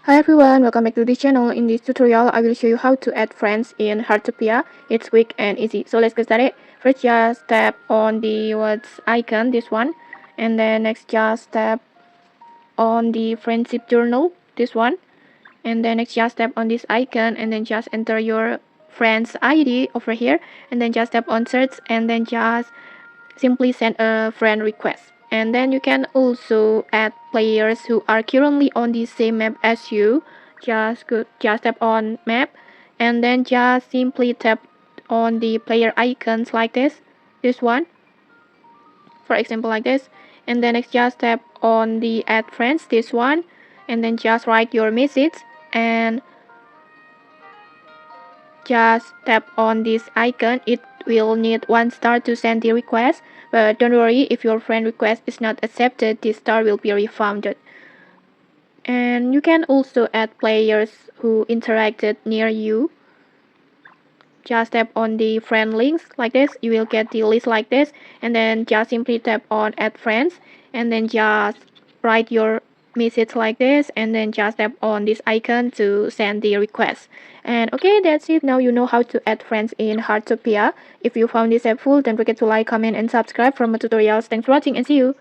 Hi everyone, welcome back to this channel. In this tutorial, I will show you how to add friends in Heartopia. It's quick and easy. So let's get started. First, just tap on the words icon, this one, and then next just tap on the friendship journal, this one, and then next just tap on this icon and then just enter your friend's ID over here, and then just tap on search and then just simply send a friend request. And then you can also add players who are currently on the same map as you. Just tap on map and then just simply tap on the player icons like this one, for example like this, and then next just tap on the add friends, this one, and then just write your message and just tap on this icon. It will need 1 star to send the request, but don't worry, if your friend request is not accepted, this star will be refunded. And you can also add players who interacted near you. Just tap on the friend links like this, you will get the list like this, and then just simply tap on add friends and then just write your message like this and then just tap on this icon to send the request. And okay, that's it. Now you know how to add friends in Heartopia. If you found this helpful, don't forget to like, comment and subscribe for more tutorials. Thanks for watching and see you.